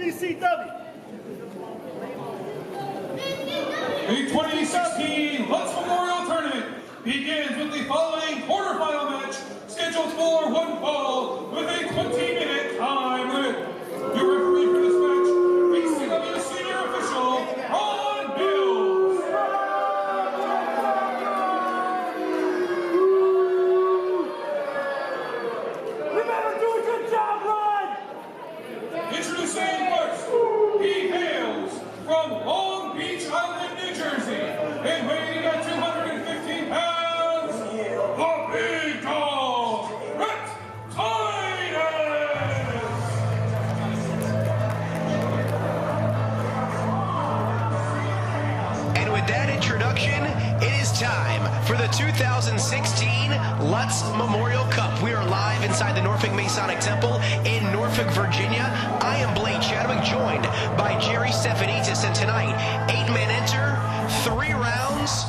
VCW. The 2016 Lutz Memorial Tournament begins with the following quarterfinal match, scheduled for one fall with a 20-minute time limit. Your referee for this match, VCW senior official, Ron Bills. You better do a good job, Ron! Introducing first, he hails from Long Beach Island, New Jersey, and weighing at 215 pounds, the big dog, Rhett Titus. And with that introduction, it is time for the 2016 Lutz Memorial Cup. We are live inside the Norfolk Masonic Temple in Norfolk, Virginia. I am Chadwick, joined by Stephanitsis, and tonight, 8 men enter, 3 rounds,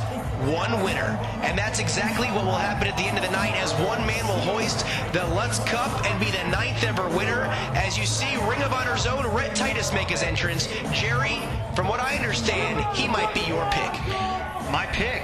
1 winner. And that's exactly what will happen at the end of the night, as one man will hoist the Lutz Cup and be the 9th ever winner. As you see, Ring of Honor's own Rhett Titus make his entrance. Jerry, from what I understand, he might be your pick. My pick,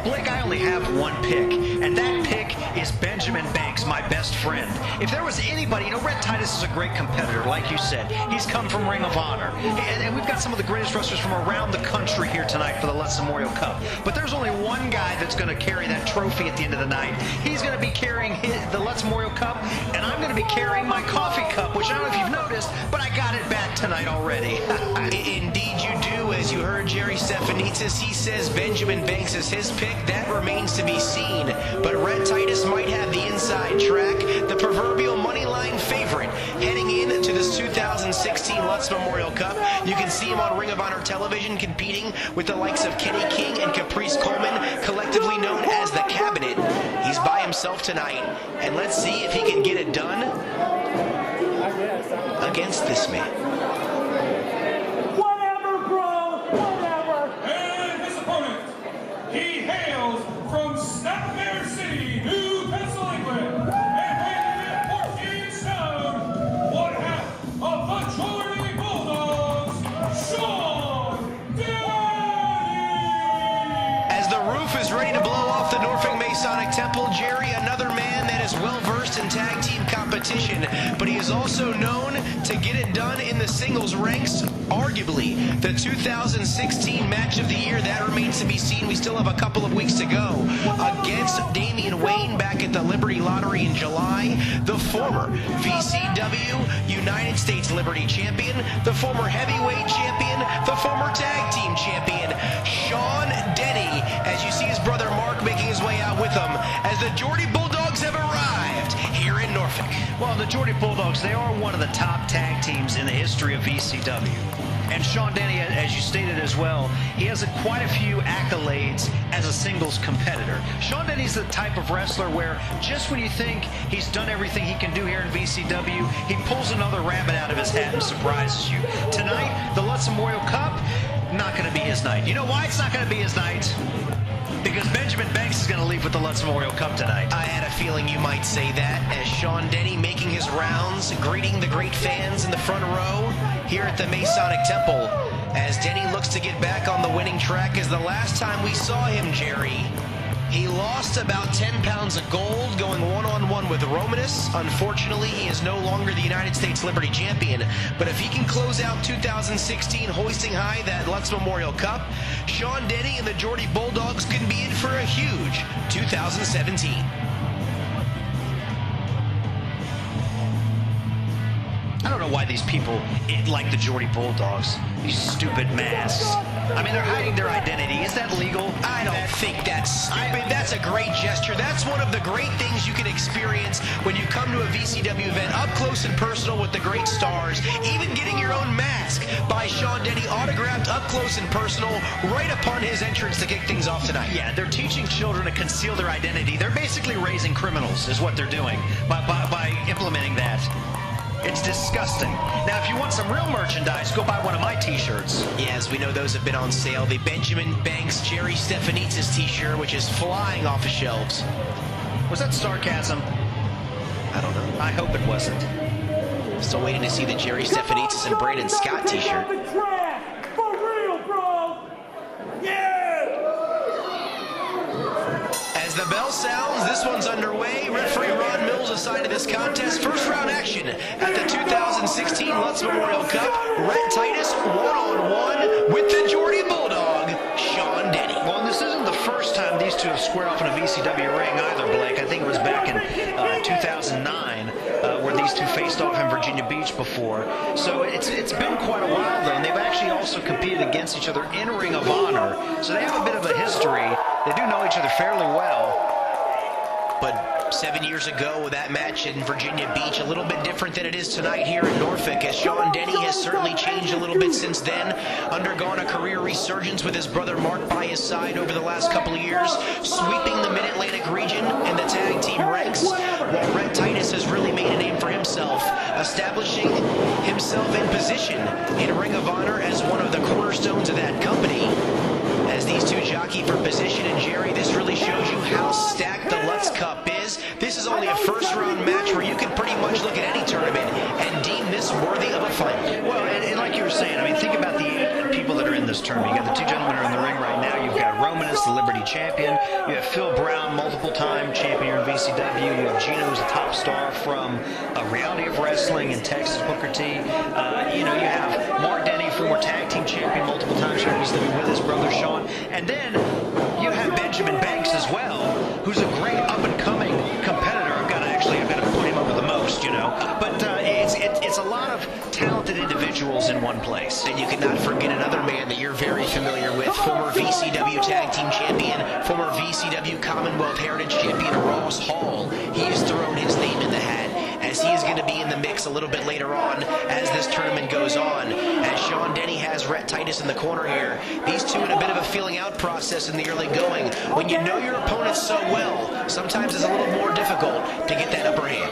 Blake, I only have one pick, and that pick is Benjamin Banks, my best friend. If there was anybody, you know, Rhett Titus is a great competitor, like you said. He's come from Ring of Honor, and we've got some of the greatest wrestlers from around the country here tonight for the Lutz Memorial Cup. But there's only one guy that's going to carry that trophy at the end of the night. He's going to be carrying the Lutz Memorial Cup, and I'm going to be carrying my coffee cup, which I don't know if you've noticed, but I got it back tonight already. Indeed you do. As you heard Stephanitsis, he says Benjamin Banks is his pick. That remains to be seen. But Rhett Titus might have the inside track, the proverbial moneyline favorite heading into this 2016 Lutz Memorial Cup. You can see him on Ring of Honor television competing with the likes of Kenny King and Caprice Coleman, collectively known as the Cabinet. He's by himself tonight, and let's see if he can get it done against this man. From Snapmare City, New Pennsylvania, and weighing in 14 stone, one half of the Jordy Bulldogs, Sean Denny. As the roof is ready to blow off the Norfolk Masonic Temple, Jerry, another man that is well-versed in tag team competition, but he is also known to get it done in the singles ranks. Arguably the 2016 match of the year, that remains to be seen. We still have a couple of weeks to go against Damian Wayne back at the Liberty Lottery in July. The former VCW United States Liberty Champion, the former heavyweight champion, the former tag team champion, Sean Denny, as you see his brother Mark making his way out with him as the Jordy Bulldogs have arrived here in Norfolk. Well, the Jordy Bulldogs, they are one of the top tag teams in the history of VCW. And Sean Denny, as you stated as well, he has quite a few accolades as a singles competitor. Sean Denny's the type of wrestler where just when you think he's done everything he can do here in VCW, he pulls another rabbit out of his hat and surprises you. Tonight, the Lutz Memorial Cup, not going to be his night. You know why it's not going to be his night? Because Benjamin Banks is going to leave with the Lutz Memorial Cup tonight. I had a feeling you might say that, as Sean Denny making his rounds, greeting the great fans in the front row here at the Masonic Temple, as Denny looks to get back on the winning track. As the last time we saw him, Jerry, he lost about 10 pounds of gold going one-on-one with Romanus. Unfortunately, he is no longer the United States Liberty Champion. But if he can close out 2016 hoisting high that Lutz Memorial Cup, Sean Denny and the Jordy Bulldogs can be in for a huge 2017. I don't know why these people like the Jordy Bulldogs. These stupid masks. I mean, they're hiding their identity. Is that legal? I don't think that's stupid. That's a great gesture. That's one of the great things you can experience when you come to a VCW event, up close and personal with the great stars. Even getting your own mask by Sean Denny, autographed up close and personal, right upon his entrance to kick things off tonight. Yeah, they're teaching children to conceal their identity. They're basically raising criminals, is what they're doing by implementing that. It's disgusting. Now, if you want some real merchandise, go buy one of my t-shirts. Yes, we know those have been on sale. The Benjamin Banks Stephanitsis t-shirt, which is flying off the shelves. Was that sarcasm? I don't know. I hope it wasn't. Still waiting to see the Jerry Stephanitsis and Brandon Scott t-shirt. For real, bro. Yeah. As the bell sounds, this one's underway. Referee Ron Mills assigned to this contest. First round action at the 2016 Lutz Memorial Cup. Rhett Titus one-on-one with the Geordie Bulldog, Sean Denny. Well, and this isn't the first time these two have squared off in a VCW ring either, Blake. I think it was back in 2009 where these two faced off in Virginia Beach before. So it's been quite a while, though, and they've actually also competed against each other in Ring of Honor. So they have a bit of a history. They do know each other fairly well. But 7 years ago, that match in Virginia Beach, a little bit different than it is tonight here in Norfolk, as Sean Denny has certainly changed a little bit since then, undergone a career resurgence with his brother Mark by his side over the last couple of years, sweeping the Mid-Atlantic region in the tag team ranks, while Rhett Titus has really made a name for himself, establishing himself in position in Ring of Honor as one of the cornerstones of that company. As these two jockey for position, and Jerry, this really shows you how stacked the Lutz Cup is. This is only a first-round match where you can pretty much look at any tournament and deem this worthy of a final. Well, and like you were saying, I mean, think about the people that are in this tournament. You got the two gentlemen who are in the ring right now. You've got Romanus, the Liberty champion. You have Phil Brown, multiple-time champion here in VCW. You have Gino, who's a top star from Reality of Wrestling in Texas, Booker T. You have Mark Denny, former tag team champion multiple times here in VCW with his brother Sean. And then you have Benjamin Banks as well, who's a great up-and-coming competitor. I've got to put him over the most, But it's a lot of talented individuals in one place. And you cannot forget another man that you're very familiar with, former VCW Tag Team Champion, former VCW Commonwealth Heritage Champion Ross Hall. He has thrown his name in the hat, as he is going to be in the mix a little bit later on as this tournament goes on. As Sean Denny has Rhett Titus in the corner here. These two in a bit of a feeling out process in the early going. When you know your opponent so well, sometimes it's a little more difficult to get that upper hand.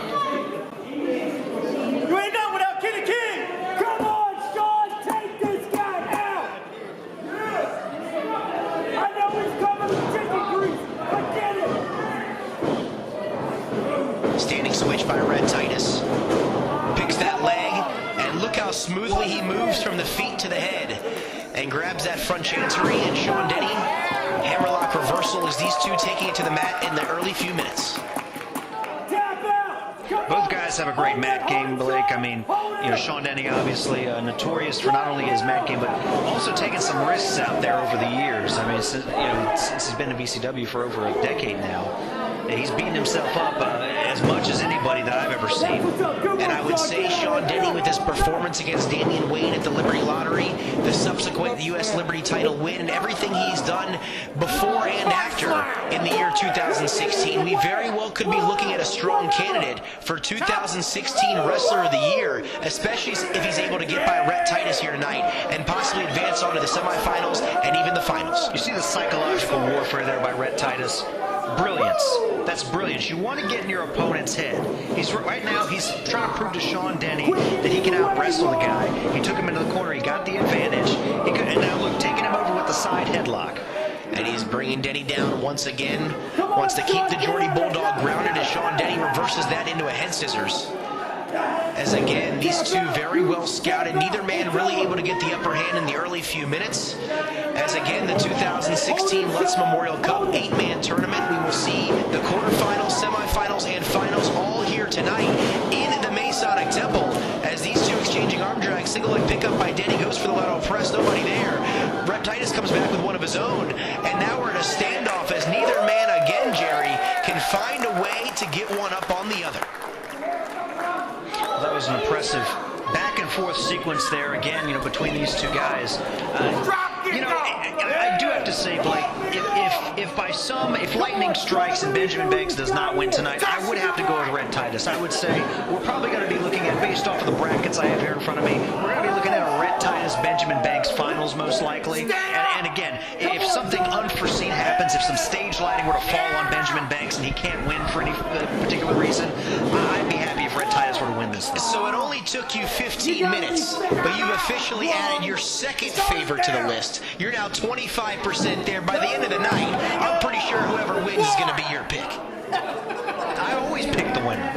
You ain't done without Kenny King. Come on, Sean, take this guy out. I know he's coming with chicken grease. I get it. Standing switch by Rhett Titus. Picks that leg, and look how smoothly he moves from the feet to the head. And grabs that front chancery, and Sean Denny, hammerlock reversal as these two taking it to the mat in the early few minutes. Both guys have a great mat game, Blake. I mean, Sean Denny obviously notorious for not only his mat game, but also taking some risks out there over the years. I mean, since he's been in VCW for over a decade now, he's beaten himself up as much as anybody that I've ever seen. And I would say Sean Denny, with his performance against Damian Wayne at the Liberty Lottery, the subsequent U.S. Liberty title win, and everything he's done before and after in the year 2016, we very well could be looking at a strong candidate for 2016 Wrestler of the Year, especially if he's able to get by Rhett Titus here tonight and possibly advance on to the semifinals and even the finals. You see the psychological warfare there by Rhett Titus. Brilliance. That's brilliance. You want to get in your opponent's head. Right now, he's trying to prove to Sean Denny that he can out-wrestle the guy. He took him into the corner. He got the advantage. And now, look, taking him over with the side headlock. And he's bringing Denny down once again. Wants to keep the Geordie Bulldog grounded as Sean Denny reverses that into a head scissors. As again, these two very well scouted. Neither man really able to get the upper hand in the early few minutes. As again, the 2016 Lutz Memorial Cup 8-man tournament. We will see the quarterfinals, semifinals, and finals all here tonight in the Masonic Temple. As these two exchanging arm drags, single leg pickup by Denny, goes for the lateral press, nobody there. Rhett Titus comes back with one of his own, and now we're in a standoff as neither man again, Jerry, can find a way to get one up on the other. Well, that was an impressive back and forth sequence there again, between these two guys. I do have to say, Blake, if lightning strikes and Benjamin Banks does not win tonight, I would have to go with Rhett Titus. I would say we're probably going to be looking at, based off of the brackets I have here in front of me, we're going to be looking at a Rhett Titus Benjamin Banks finals most likely. And again, if something unforeseen happens, if some stage lighting were to fall on Benjamin Banks and he can't win for any particular reason, I'd be happy if Rhett Titus were to win this thing. So it only took you 15 minutes, but you've officially added your second favorite to the list. You're now 25% there. By the end of the night, I'm pretty sure whoever wins is going to be your pick. I always pick the winner.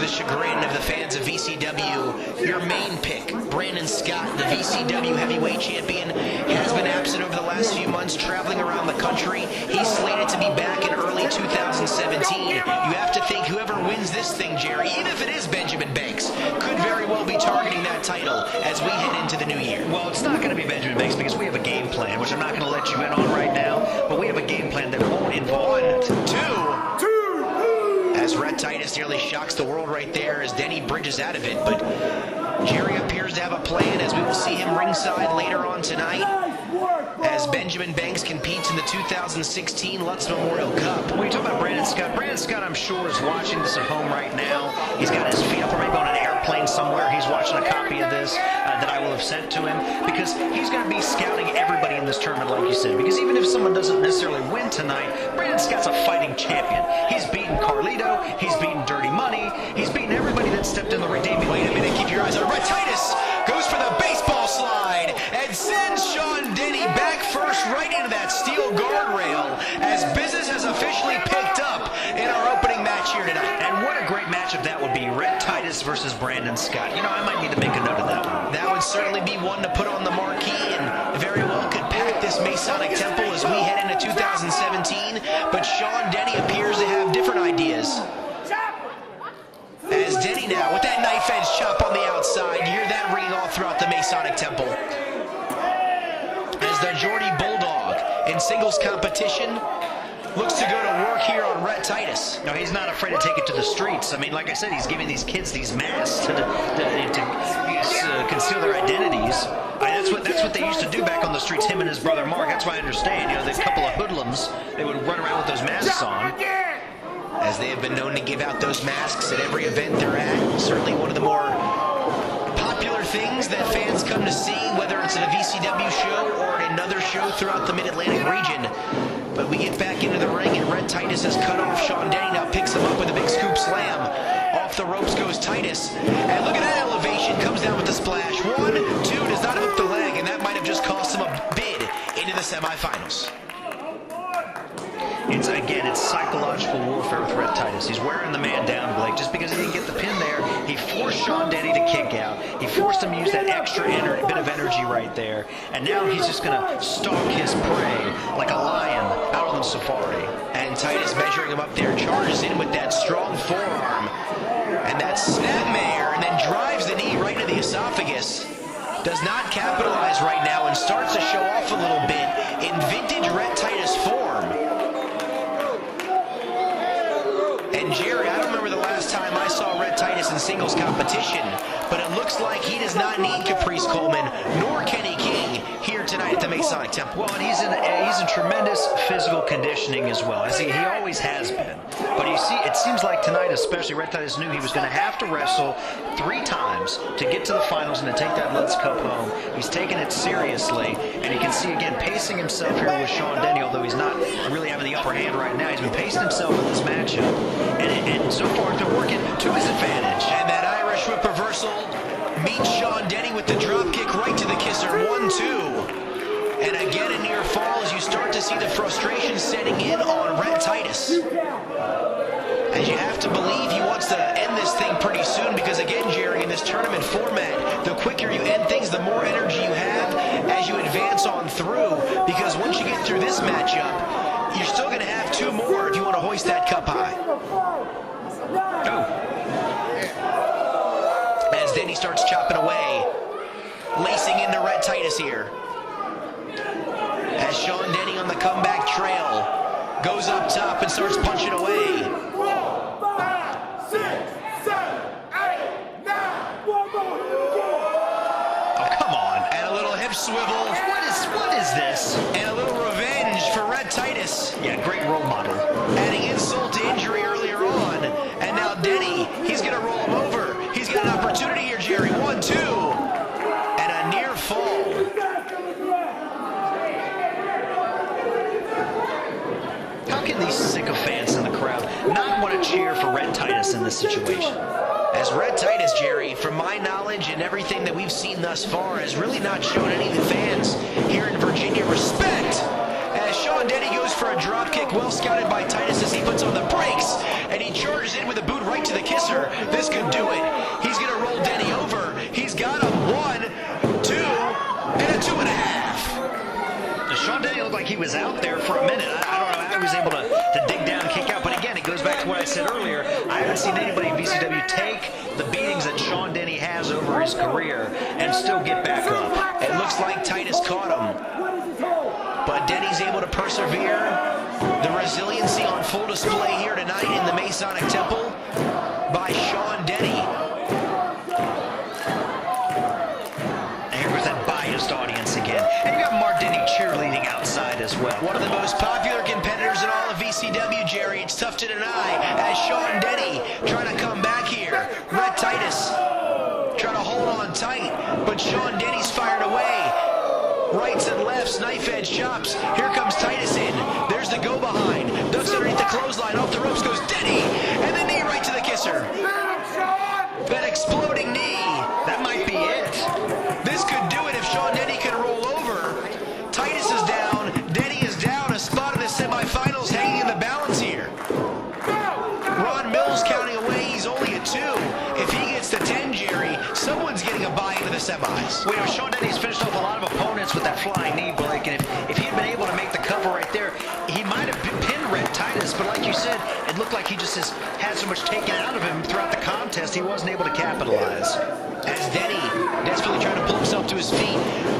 the chagrin of the fans of VCW, your main pick, Brandon Scott, the VCW heavyweight champion, has been absent over the last few months, traveling around the country. He's slated to be back in early 2017. You have to think whoever wins this thing, Jerry, even if it is Benjamin Banks, could very well be targeting that title as we head into the new year. Well, it's not going to be Benjamin Banks because we have a game plan, which I'm not going to let you in on right now, but we have a game plan that won't involve as Rhett Titus nearly shocks the world right there as Denny bridges out of it. But Jerry appears to have a plan, as we will see him ringside later on tonight as Benjamin Banks competes in the 2016 Lutz Memorial Cup. When you talk about Brandon Scott, I'm sure is watching this at home right now. He's got his feet up or maybe on an airplane somewhere. He's watching a copy of this that I will have sent to him, because he's going to be scouting everybody in this tournament, like you said, because even if someone doesn't necessarily win tonight, Brandon Scott's a fighting champion. He's beaten Carlito, he's beaten Dirty Money, he's beaten everybody that stepped in the redeeming. Wait a minute, keep your eyes on Rhett Titus. Goes for the baseball slide and sends Sean Denny back first right into that steel guardrail as business has officially picked up in our opening match here tonight. And what a great matchup that would be, Rhett Titus versus Brandon Scott. You know, I might need to make a note of that one. That would certainly be one to put on the marquee and very well could pack this Masonic Temple as we head into 2017. But Sean Denny appears to have different ideas. As Denny now, with that knife edge chop on the outside, you hear that ringing all throughout the Masonic Temple. As the Geordie Bulldog in singles competition looks to go to work here on Rhett Titus. No, he's not afraid to take it to the streets. I mean, like I said, he's giving these kids these masks to conceal their identities. That's what they used to do back on the streets, him and his brother Mark. That's why I understand, you know, the couple of hoodlums, they would run around with those masks on. As they have been known to give out those masks at every event they're at. Certainly one of the more popular things that fans come to see, whether it's at a VCW show or at another show throughout the Mid-Atlantic region. But we get back into the ring, and Rhett Titus has cut off Sean Denny. Now picks him up with a big scoop slam. Off the ropes goes Titus. And look at that elevation. Comes down with the splash. 1, 2, does not hook the leg, and that might have just cost him a bid into the semifinals. It's psychological warfare with Rhett Titus. He's wearing the man down, Blake. Just because he didn't get the pin there, he forced Sean Denny to kick out. He forced him to use that extra bit of energy right there. And now he's just going to stalk his prey like a lion out on the safari. And Titus measuring him up there, charges in with that strong forearm. And that snapmare, and then drives the knee right into the esophagus. Does not capitalize right now and starts to show off a little bit in vintage Rhett Titus form. And Jerry, I don't remember the last time I saw Rhett Titus in singles competition, but it looks like he does not need Caprice Coleman nor Kenny King here tonight at the Masonic Temple. Well, and he's in tremendous physical conditioning as well, as he always has been. But you see, it seems like tonight, especially, Rhett Titus knew he was going to have to wrestle 3 times to get to the finals and to take that Lutz Cup home. He's taking it seriously, and you can see again pacing himself here with Sean Denny, although he's not really having the upper hand right now. He's been pacing himself in this matchup, and so far it's been working to his advantage. And that Irish whip reversal meets Sean Denny with the drop kick right to the kisser. 1, 2. And again a near fall as you start to see the frustration setting in on Rhett Titus. As you have to believe he wants to end this thing pretty soon, because again, Jerry, in this tournament format, the quicker you end things, the more energy you have as you advance on through, because once you get through this matchup, you're still going to have 2 more if you want to hoist that cup high. As Denny starts chopping away, lacing into Rhett Titus here. As Sean Denny on the comeback trail goes up top and starts punching away. 5, 6, 7, 8, 9. One more. Oh, come on. And a little hip swivel. What is this? And a little revenge for Rhett Titus. Yeah, great role model. Adding insult to injury earlier on. And now Denny, he's going to roll him over. He's got an opportunity here, Jerry. 1, 2. And a near fall. How can these sycophants in the crowd not want to cheer for Rhett Titus in this situation? As Rhett Titus, Jerry, from my knowledge and everything that we've seen thus far, has really not shown any of the fans here in Virginia respect. As Sean Denny goes for a drop kick, well scouted by Titus as he puts on the brakes, and he charges in with a boot right to the kisser. This could looked like he was out there for a minute. I don't know how he was able to dig down and kick out. But again, it goes back to what I said earlier. I haven't seen anybody in VCW take the beatings that Sean Denny has over his career and still get back up. It looks like Titus caught him, but Denny's able to persevere. The resiliency on full display here tonight in the Masonic Temple by Sean Denny. And here was that biased audience again. And you got Mark Denny cheerleading outside as well. One of the most popular competitors in all of VCW, Jerry. It's tough to deny as Sean Denny trying to come back here. Rhett Titus trying to hold on tight, but Sean Denny's fired away. Rights and lefts, knife edge chops. Here comes Titus in. There's the go behind. Ducks underneath the clothesline. Off the ropes goes Denny. And the knee right to the kisser. That exploding knee. That might be it. This could do it if Sean Denny can roll over. Titus is down. Denny is down. A spot in the semifinals hanging in the balance here. Ron Mills counting away. He's only at 2. If he gets to 10, Jerry, someone's getting a bye into the semis. Well, Sean Denny's finished off a lot of opponents with that flying knee, Blake, and if he had been able to make the cover right there, he might have pinned Rhett Titus, but like you said, it looked like he just has had so much taken out of him throughout the contest, he wasn't able to capitalize. As Denny desperately trying to pull himself to his feet,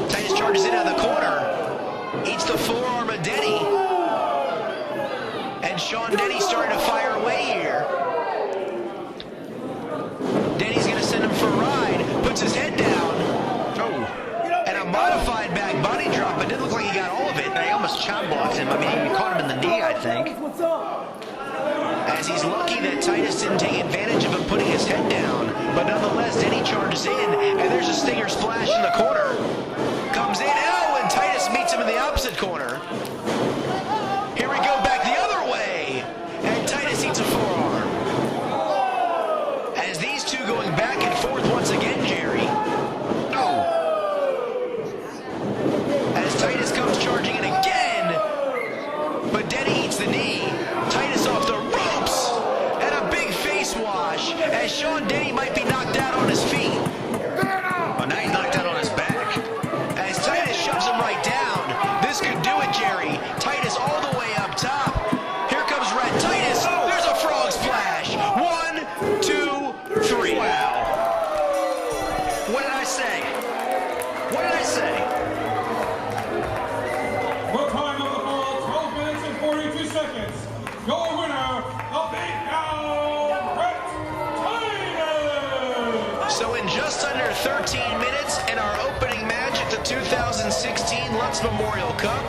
Titus charges in out of the corner, eats the forearm of Denny, and Sean Denny starting to fire away here. Denny's going to send him for a ride, puts his head down. And a modified back body drop. It didn't look like he got all of it. He almost chop blocked him. I mean, he caught him in the knee, I think. As he's lucky that Titus didn't take advantage of him putting his head down. But nonetheless, Denny charges in, and there's a stinger splash in the corner. Comes in, oh, and Titus meets him in the opposite corner. Here we go back the other way. And Titus eats a forearm. As these two going back and forth once again, Jerry. Titus comes charging in again, but Denny eats the knee. Titus off the ropes, and a big face wash as Sean Denny might be knocked out on his feet. Well, now he's knocked out on his back. As Titus shoves him right down. This could do it, Jerry. Titus all the way up top. Here comes Rhett Titus. There's a frog splash. 1, 2, 3. Wow. What did I say? What did I say? Your winner, the beatdown, Rhett Titus! So in just under 13 minutes in our opening match at the 2016 Lutz Memorial Cup,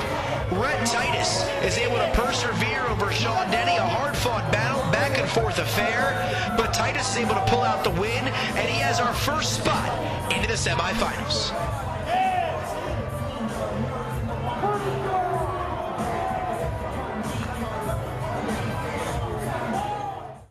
Rhett Titus is able to persevere over Sean Denny, a hard-fought battle, back and forth affair, but Titus is able to pull out the win, and he has our first spot into the semifinals.